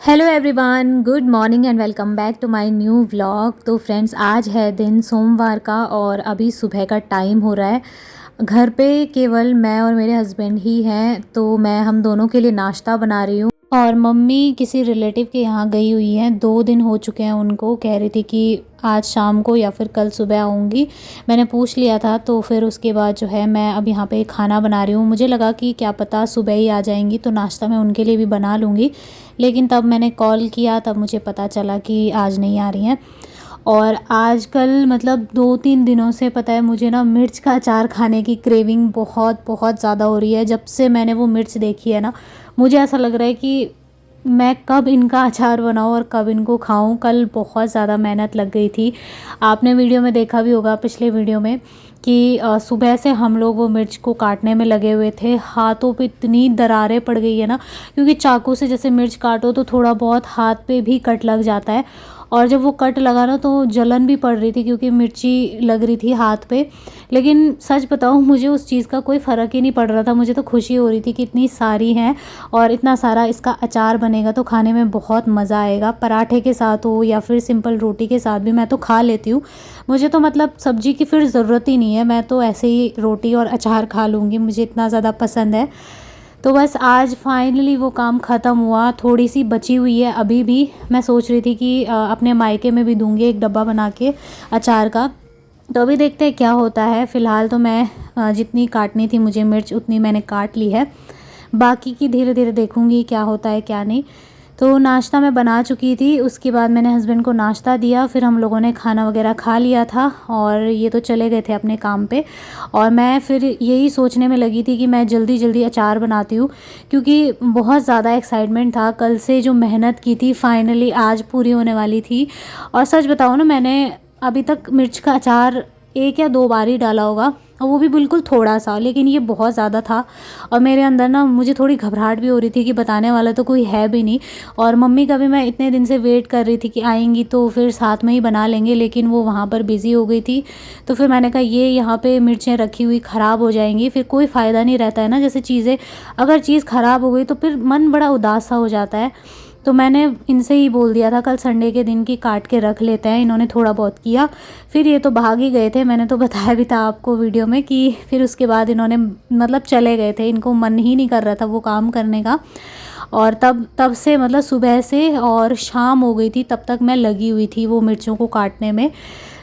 Hello everyone, good morning and welcome back to my new vlog. तो friends, आज है दिन सोमवार का और अभी सुबह का टाइम हो रहा है। घर पे केवल मैं और मेरे हस्बैंड ही हैं, तो मैं हम दोनों के लिए नाश्ता बना रही हूँ। और मम्मी किसी रिलेटिव के यहाँ गई हुई हैं, 2 दिन हो चुके हैं उनको। कह रही थी कि आज शाम को या फिर कल सुबह आऊँगी। मैंने पूछ लिया था, तो फिर उसके बाद जो है मैं अब यहाँ पे खाना बना रही हूँ। मुझे लगा कि क्या पता सुबह ही आ जाएंगी तो नाश्ता मैं उनके लिए भी बना लूँगी, लेकिन तब मैंने कॉल किया तब मुझे पता चला कि आज नहीं आ रही हैं। और आजकल मतलब 2-3 दिनों से पता है मुझे ना मिर्च का अचार खाने की क्रेविंग बहुत बहुत ज़्यादा हो रही है। जब से मैंने वो मिर्च देखी है ना, मुझे ऐसा लग रहा है कि मैं कब इनका अचार बनाऊँ और कब इनको खाऊँ। कल बहुत ज़्यादा मेहनत लग गई थी। आपने वीडियो में देखा भी होगा, पिछले वीडियो में, कि सुबह से हम लोग वो मिर्च को काटने में लगे हुए थे। हाथों पे इतनी दरारें पड़ गई है ना, क्योंकि चाकू से जैसे मिर्च काटो तो थोड़ा बहुत हाथ पे भी कट लग जाता है। और जब वो कट लगा ना तो जलन भी पड़ रही थी, क्योंकि मिर्ची लग रही थी हाथ पे। लेकिन सच बताऊँ, मुझे उस चीज़ का कोई फ़र्क ही नहीं पड़ रहा था। मुझे तो खुशी हो रही थी कि इतनी सारी हैं और इतना सारा इसका अचार बनेगा तो खाने में बहुत मज़ा आएगा। पराठे के साथ हो या फिर सिंपल रोटी के साथ भी मैं तो खा लेती हूँ। मुझे तो मतलब सब्ज़ी की फिर ज़रूरत ही नहीं है, मैं तो ऐसे ही रोटी और अचार खा लूँगी, मुझे इतना ज़्यादा पसंद है। तो बस आज फाइनली वो काम ख़त्म हुआ। थोड़ी सी बची हुई है अभी भी। मैं सोच रही थी कि अपने मायके में भी दूँगी एक डब्बा बना के अचार का। तो अभी देखते हैं क्या होता है। फ़िलहाल तो मैं जितनी काटनी थी मुझे मिर्च, उतनी मैंने काट ली है। बाकी की धीरे धीरे देखूँगी क्या होता है क्या नहीं। तो नाश्ता मैं बना चुकी थी, उसके बाद मैंने हस्बैंड को नाश्ता दिया, फिर हम लोगों ने खाना वगैरह खा लिया था और ये तो चले गए थे अपने काम पे। और मैं फिर यही सोचने में लगी थी कि मैं जल्दी जल्दी अचार बनाती हूँ, क्योंकि बहुत ज़्यादा एक्साइटमेंट था। कल से जो मेहनत की थी फाइनली आज पूरी होने वाली थी। और सच बताऊँ ना, मैंने अभी तक मिर्च का अचार 1 या 2 बार ही डाला होगा, और वो भी बिल्कुल थोड़ा सा, लेकिन ये बहुत ज़्यादा था। और मेरे अंदर ना मुझे थोड़ी घबराहट भी हो रही थी कि बताने वाला तो कोई है भी नहीं। और मम्मी का भी मैं इतने दिन से वेट कर रही थी कि आएंगी तो फिर साथ में ही बना लेंगे, लेकिन वो वहाँ पर बिज़ी हो गई थी। तो फिर मैंने कहा ये यहाँ पे मिर्चें रखी हुई ख़राब हो जाएंगी, फिर कोई फ़ायदा नहीं रहता है ना। जैसे चीज़ें, अगर चीज़ ख़राब हो गई तो फिर मन बड़ा उदास सा हो जाता है। तो मैंने इनसे ही बोल दिया था कल संडे के दिन की काट के रख लेते हैं। इन्होंने थोड़ा बहुत किया, फिर ये तो भाग ही गए थे। मैंने तो बताया भी था आपको वीडियो में कि फिर उसके बाद इन्होंने मतलब चले गए थे, इनको मन ही नहीं कर रहा था वो काम करने का। और तब तब से मतलब सुबह से और शाम हो गई थी तब तक मैं लगी हुई थी वो मिर्चों को काटने में।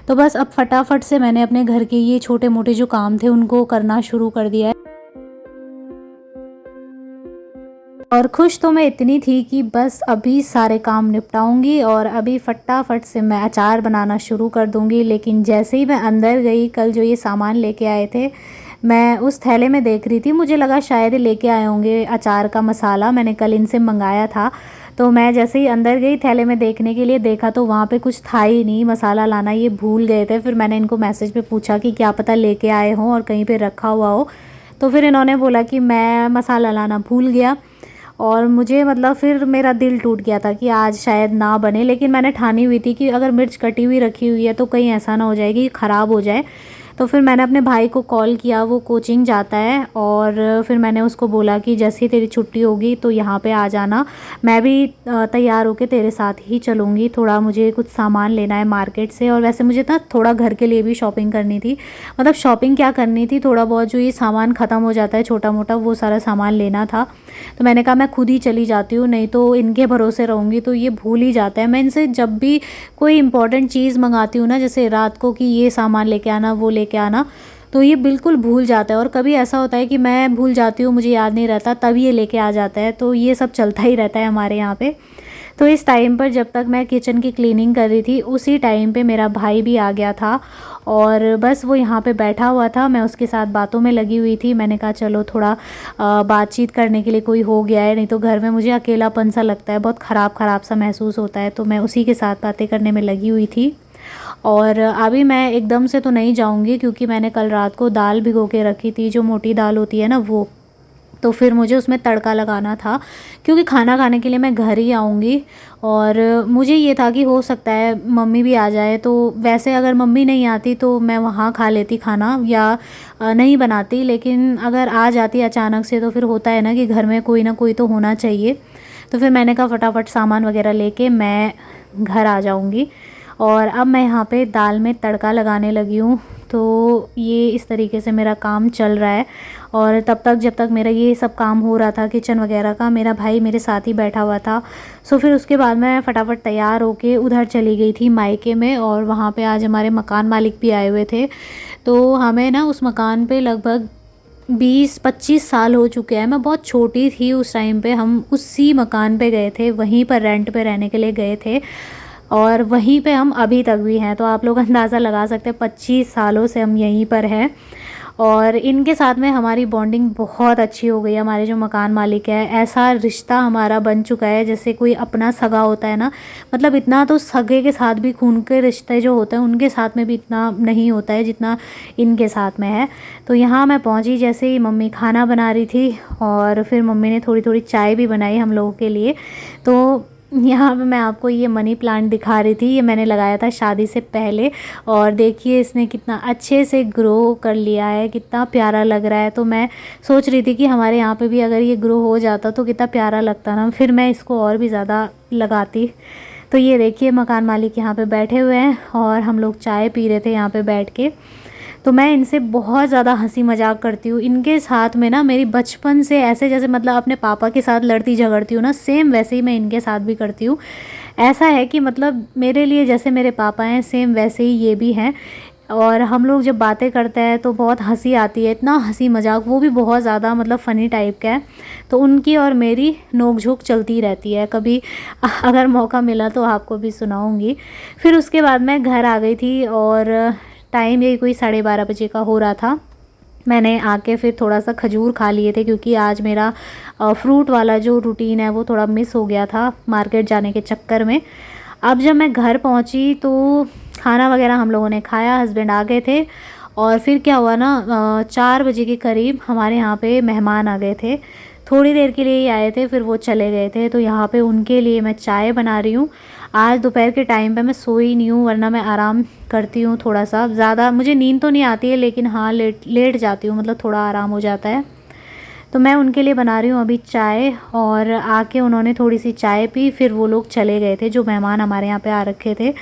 तो बस अब फटाफट से मैंने अपने घर के ये छोटे मोटे जो काम थे उनको करना शुरू कर दिया है। और खुश तो मैं इतनी थी कि बस अभी सारे काम निपटाऊंगी और अभी फटाफट से मैं अचार बनाना शुरू कर दूंगी। लेकिन जैसे ही मैं अंदर गई, कल जो ये सामान लेके आए थे, मैं उस थैले में देख रही थी, मुझे लगा शायद ही लेके आए होंगे अचार का मसाला, मैंने कल इनसे मंगाया था। तो मैं जैसे ही अंदर गई थैले में देखने के लिए, देखा तो वहाँ पे कुछ था ही नहीं, मसाला लाना ये भूल गए थे। फिर मैंने इनको मैसेज पे पूछा कि क्या पता लेके आए हों और कहीं पे रखा हुआ हो। तो फिर इन्होंने बोला कि मैं मसाला लाना भूल गया। और मुझे मतलब फिर मेरा दिल टूट गया था कि आज शायद ना बने। लेकिन मैंने ठानी हुई थी कि अगर मिर्च कटी हुई रखी हुई है तो कहीं ऐसा ना हो जाए कि ख़राब हो जाए। तो फिर मैंने अपने भाई को कॉल किया, वो कोचिंग जाता है, और फिर मैंने उसको बोला कि जैसे ही तेरी छुट्टी होगी तो यहाँ पे आ जाना, मैं भी तैयार होके तेरे साथ ही चलूँगी। थोड़ा मुझे कुछ सामान लेना है मार्केट से, और वैसे मुझे ना थोड़ा घर के लिए भी शॉपिंग करनी थी। मतलब शॉपिंग क्या करनी थी, थोड़ा बहुत जो ये सामान ख़त्म हो जाता है छोटा मोटा, वो सारा सामान लेना था। तो मैंने कहा मैं खुद ही चली जाती हूँ, नहीं तो इनके भरोसे रहूँगी तो ये भूल ही जाता है। मैं इनसे जब भी कोई इंपॉर्टेंट चीज़ मंगाती हूँ ना, जैसे रात को कि ये सामान लेके आना, वो लेके आना, तो ये बिल्कुल भूल जाता है। और कभी ऐसा होता है कि मैं भूल जाती हूँ, मुझे याद नहीं रहता, तब ये लेके आ जाता है। तो ये सब चलता ही रहता है हमारे यहाँ पे। तो इस टाइम पर जब तक मैं किचन की क्लीनिंग कर रही थी, उसी टाइम पे मेरा भाई भी आ गया था, और बस वो यहाँ पे बैठा हुआ था, मैं उसके साथ बातों में लगी हुई थी। मैंने कहा चलो थोड़ा बातचीत करने के लिए कोई हो गया है, नहीं तो घर में मुझे अकेलापन सा लगता है, बहुत ख़राब ख़राब सा महसूस होता है। तो मैं उसी के साथ बातें करने में लगी हुई थी। और अभी मैं एकदम से तो नहीं जाऊंगी, क्योंकि मैंने कल रात को दाल भिगो के रखी थी, जो मोटी दाल होती है ना वो। तो फिर मुझे उसमें तड़का लगाना था, क्योंकि खाना खाने के लिए मैं घर ही आऊँगी। और मुझे ये था कि हो सकता है मम्मी भी आ जाए, तो वैसे अगर मम्मी नहीं आती तो मैं वहाँ खा लेती खाना, या नहीं बनाती। लेकिन अगर आ जाती अचानक से तो फिर होता है ना कि घर में कोई ना कोई तो होना चाहिए। तो फिर मैंने कहा फटाफट सामान वगैरह लेके मैं घर आ जाऊँगी। और अब मैं यहाँ पे दाल में तड़का लगाने लगी हूँ। तो ये इस तरीके से मेरा काम चल रहा है। और तब तक जब तक मेरा ये सब काम हो रहा था किचन वगैरह का, मेरा भाई मेरे साथ ही बैठा हुआ था। सो फिर उसके बाद मैं फटाफट तैयार होके उधर चली गई थी मायके में। और वहाँ पे आज हमारे मकान मालिक भी आए हुए थे। तो हमें ना उस मकान पे लगभग 20-25 साल हो चुके हैं। मैं बहुत छोटी थी उस टाइम पे, हम उसी मकान पे गए थे, वहीं पर रेंट पे रहने के लिए गए थे। और वहीं पे हम अभी तक भी हैं। तो आप लोग अंदाज़ा लगा सकते हैं 25 सालों से हम यहीं पर हैं। और इनके साथ में हमारी बॉन्डिंग बहुत अच्छी हो गई है। हमारे जो मकान मालिक है, ऐसा रिश्ता हमारा बन चुका है जैसे कोई अपना सगा होता है ना। मतलब इतना तो सगे के साथ भी खून के रिश्ते जो होते हैं उनके साथ में भी इतना नहीं होता है जितना इनके साथ में है। तो यहाँ मैं पहुँची जैसे ही मम्मी खाना बना रही थी, और फिर मम्मी ने थोड़ी थोड़ी चाय भी बनाई हम लोगों के लिए। तो यहाँ पे मैं आपको ये मनी प्लांट दिखा रही थी, ये मैंने लगाया था शादी से पहले। और देखिए इसने कितना अच्छे से ग्रो कर लिया है, कितना प्यारा लग रहा है। तो मैं सोच रही थी कि हमारे यहाँ पे भी अगर ये ग्रो हो जाता तो कितना प्यारा लगता ना, फिर मैं इसको और भी ज़्यादा लगाती। तो ये देखिए मकान मालिक यहाँ पे बैठे हुए हैं और हम लोग चाय पी रहे थे यहाँ पे बैठ के। तो मैं इनसे बहुत ज़्यादा हंसी मजाक करती हूँ। इनके साथ में ना मेरी बचपन से ऐसे जैसे मतलब अपने पापा के साथ लड़ती झगड़ती हूँ ना, सेम वैसे ही मैं इनके साथ भी करती हूँ। ऐसा है कि मतलब मेरे लिए जैसे मेरे पापा हैं सेम वैसे ही ये भी हैं। और हम लोग जब बातें करते हैं तो बहुत हंसी आती है, इतना हंसी मजाक, वो भी बहुत ज़्यादा मतलब फ़नी टाइप का है। तो उनकी और मेरी नोक झोंक चलती रहती है। कभी अगर मौका मिला तो आपको भी सुनाऊंगी। फिर उसके बाद मैं घर आ गई थी और टाइम यही कोई 12:30 बजे का हो रहा था। मैंने आके फिर थोड़ा सा खजूर खा लिए थे, क्योंकि आज मेरा फ्रूट वाला जो रूटीन है वो थोड़ा मिस हो गया था मार्केट जाने के चक्कर में। अब जब मैं घर पहुंची तो खाना वगैरह हम लोगों ने खाया, हस्बैंड आ गए थे। और फिर क्या हुआ ना, 4 बजे के करीब हमारे यहाँ पे मेहमान आ गए थे। थोड़ी देर के लिए ही आए थे, फिर वो चले गए थे। तो यहाँ पे उनके लिए मैं चाय बना रही हूँ। आज दोपहर के टाइम पे मैं सोई नहीं हूँ, वरना मैं आराम करती हूँ थोड़ा सा ज़्यादा। मुझे नींद तो नहीं आती है, लेकिन हाँ लेट लेट जाती हूँ, मतलब थोड़ा आराम हो जाता है। तो मैं उनके लिए बना रही हूँ अभी चाय। और आके उन्होंने थोड़ी सी चाय पी, फिर वो लोग चले गए थे जो मेहमान हमारे यहाँ पे आ रखे थे।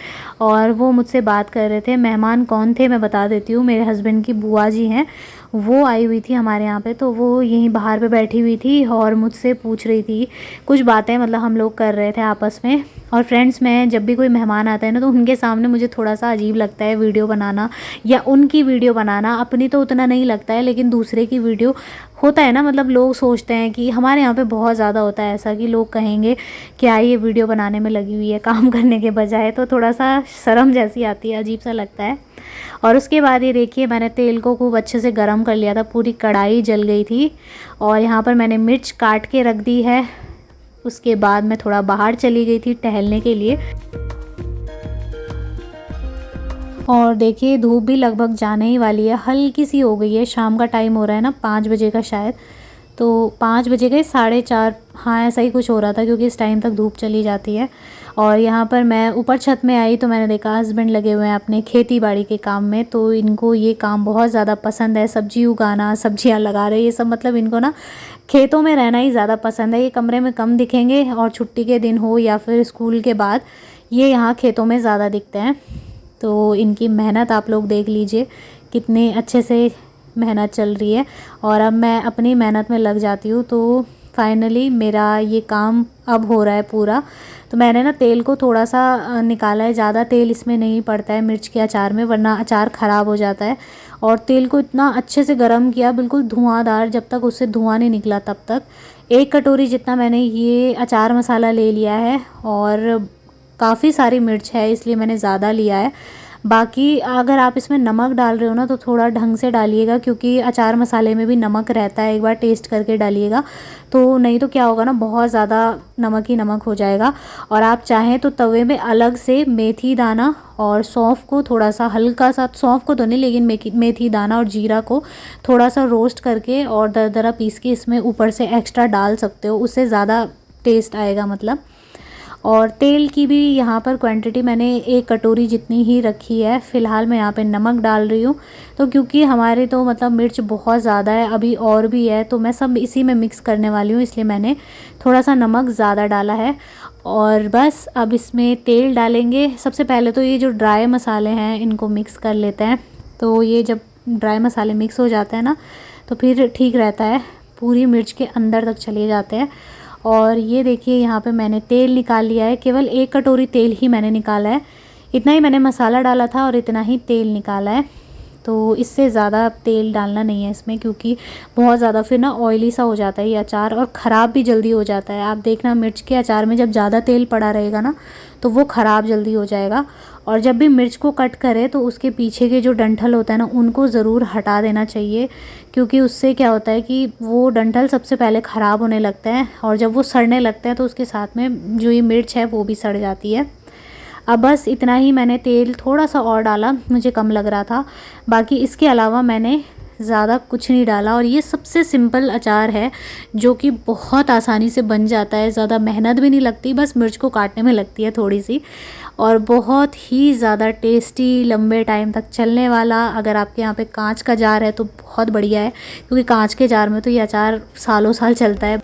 और वो मुझसे बात कर रहे थे। मेहमान कौन थे मैं बता देती हूँ, मेरे हस्बैंड की बुआ जी हैं, वो आई हुई थी हमारे यहाँ पे। तो वो यहीं बाहर पे बैठी हुई थी और मुझसे पूछ रही थी कुछ बातें, मतलब हम लोग कर रहे थे आपस में। और फ्रेंड्स, मैं जब भी कोई मेहमान आता है ना तो उनके सामने मुझे थोड़ा सा अजीब लगता है वीडियो बनाना या उनकी वीडियो बनाना। अपनी तो उतना नहीं लगता है, लेकिन दूसरे की वीडियो होता है ना, मतलब लोग सोचते हैं कि हमारे यहाँ पे बहुत ज़्यादा होता है ऐसा कि लोग कहेंगे क्या ये वीडियो बनाने में लगी हुई है काम करने के बजाय। तो थोड़ा सा शर्म जैसी आती है, अजीब सा लगता है। और उसके बाद ये देखिए मैंने तेल को खूब अच्छे से गरम कर लिया था, पूरी कढ़ाई जल गई थी। और यहाँ पर मैंने मिर्च काट के रख दी है। उसके बाद मैं थोड़ा बाहर चली गई थी टहलने के लिए। और देखिए धूप भी लगभग जाने ही वाली है, हल्की सी हो गई है। शाम का टाइम हो रहा है ना, 5 बजे का शायद। तो 5 बजे गए 4:30, हाँ ऐसा ही कुछ हो रहा था, क्योंकि इस टाइम तक धूप चली जाती है। और यहाँ पर मैं ऊपर छत में आई तो मैंने देखा हस्बैंड लगे हुए हैं अपने खेती बाड़ी के काम में। तो इनको ये काम बहुत ज़्यादा पसंद है, सब्जी उगाना, सब्जियाँ लगा रहे, ये सब मतलब इनको ना खेतों में रहना ही ज़्यादा पसंद है। ये कमरे में कम दिखेंगे, और छुट्टी के दिन हो या फिर स्कूल के बाद ये यहाँ खेतों में ज़्यादा दिखते हैं। तो इनकी मेहनत आप लोग देख लीजिए, कितने अच्छे से मेहनत चल रही है। और अब मैं अपनी मेहनत में लग जाती हूँ। तो फाइनली मेरा ये काम अब हो रहा है पूरा। तो मैंने ना तेल को थोड़ा सा निकाला है, ज़्यादा तेल इसमें नहीं पड़ता है मिर्च के अचार में, वरना अचार ख़राब हो जाता है। और तेल को इतना अच्छे से गर्म किया, बिल्कुल धुआंधार, जब तक उससे धुआं नहीं निकला तब तक। 1 कटोरी जितना मैंने ये अचार मसाला ले लिया है। और काफ़ी सारी मिर्च है इसलिए मैंने ज़्यादा लिया है। बाकी अगर आप इसमें नमक डाल रहे हो ना तो थोड़ा ढंग से डालिएगा, क्योंकि अचार मसाले में भी नमक रहता है, एक बार टेस्ट करके डालिएगा। तो नहीं तो क्या होगा ना, बहुत ज़्यादा नमक ही नमक हो जाएगा। और आप चाहें तो तवे में अलग से मेथी दाना और सौंफ को थोड़ा सा हल्का सा, सौंफ को तो नहीं लेकिन मेथी दाना और जीरा को थोड़ा सा रोस्ट करके और दरदरा पीस के इसमें ऊपर से एक्स्ट्रा डाल सकते हो, उससे ज़्यादा टेस्ट आएगा मतलब। और तेल की भी यहाँ पर क्वांटिटी मैंने 1 कटोरी जितनी ही रखी है। फ़िलहाल मैं यहाँ पे नमक डाल रही हूँ, तो क्योंकि हमारे तो मतलब मिर्च बहुत ज़्यादा है, अभी और भी है, तो मैं सब इसी में मिक्स करने वाली हूँ, इसलिए मैंने थोड़ा सा नमक ज़्यादा डाला है। और बस अब इसमें तेल डालेंगे। सबसे पहले तो ये जो ड्राई मसाले हैं इनको मिक्स कर लेते हैं। तो ये जब ड्राई मसाले मिक्स हो जाते हैं ना तो फिर ठीक रहता है, पूरी मिर्च के अंदर तक चले जाते हैं। और ये देखिए यहाँ पे मैंने तेल निकाल लिया है, केवल 1 कटोरी तेल ही मैंने निकाला है। इतना ही मैंने मसाला डाला था और इतना ही तेल निकाला है, तो इससे ज़्यादा तेल डालना नहीं है इसमें, क्योंकि बहुत ज़्यादा फिर ना ऑयली सा हो जाता है ये अचार और ख़राब भी जल्दी हो जाता है। आप देखना मिर्च के अचार में जब ज़्यादा तेल पड़ा रहेगा ना तो वो ख़राब जल्दी हो जाएगा। और जब भी मिर्च को कट करें तो उसके पीछे के जो डंठल होता है ना उनको ज़रूर हटा देना चाहिए, क्योंकि उससे क्या होता है कि वो डंठल सबसे पहले ख़राब होने लगते हैं और जब वो सड़ने लगते हैं तो उसके साथ में जो ये मिर्च है वो भी सड़ जाती है। अब बस इतना ही, मैंने तेल थोड़ा सा और डाला, मुझे कम लग रहा था। बाकी इसके अलावा मैंने ज़्यादा कुछ नहीं डाला। और ये सबसे सिंपल अचार है जो कि बहुत आसानी से बन जाता है, ज़्यादा मेहनत भी नहीं लगती, बस मिर्च को काटने में लगती है थोड़ी सी। और बहुत ही ज़्यादा टेस्टी, लंबे टाइम तक चलने वाला। अगर आपके यहाँ पे कांच का जार है तो बहुत बढ़िया है, क्योंकि कांच के जार में तो ये अचार सालों साल चलता है।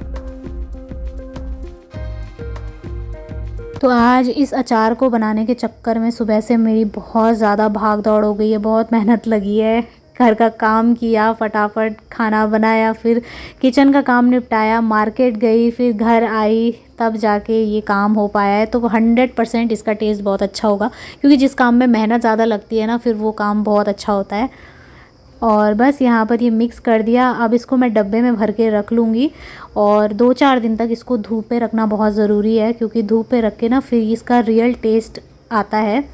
तो आज इस अचार को बनाने के चक्कर में सुबह से मेरी बहुत ज़्यादा भाग दौड़ हो गई है, बहुत मेहनत लगी है। घर का काम किया, फटाफट खाना बनाया, फिर किचन का काम निपटाया, मार्केट गई, फिर घर आई, तब जाके ये काम हो पाया है। तो 100% इसका टेस्ट बहुत अच्छा होगा, क्योंकि जिस काम में मेहनत ज़्यादा लगती है ना फिर वो काम बहुत अच्छा होता है। और बस यहाँ पर ये मिक्स कर दिया। अब इसको मैं डब्बे में भर के रख लूँगी और 2-4 दिन तक इसको धूप पे रखना बहुत ज़रूरी है, क्योंकि धूप पे रख के ना फिर इसका रियल टेस्ट आता है।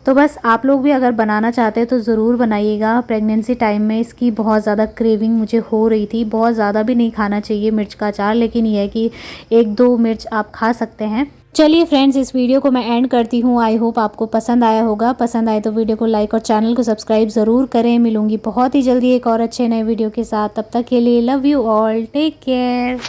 तो बस आप लोग भी अगर बनाना चाहते हैं तो ज़रूर बनाइएगा। प्रेगनेंसी टाइम में इसकी बहुत ज़्यादा क्रेविंग मुझे हो रही थी। बहुत ज़्यादा भी नहीं खाना चाहिए मिर्च का अचार, लेकिन यह है कि 1-2 मिर्च आप खा सकते हैं। चलिए फ्रेंड्स, इस वीडियो को मैं एंड करती हूँ। आई होप आपको पसंद आया होगा। पसंद आए तो वीडियो को लाइक और चैनल को सब्सक्राइब ज़रूर करें। मिलूँगी बहुत ही जल्दी एक और अच्छे नए वीडियो के साथ। तब तक के लिए love you all, take care.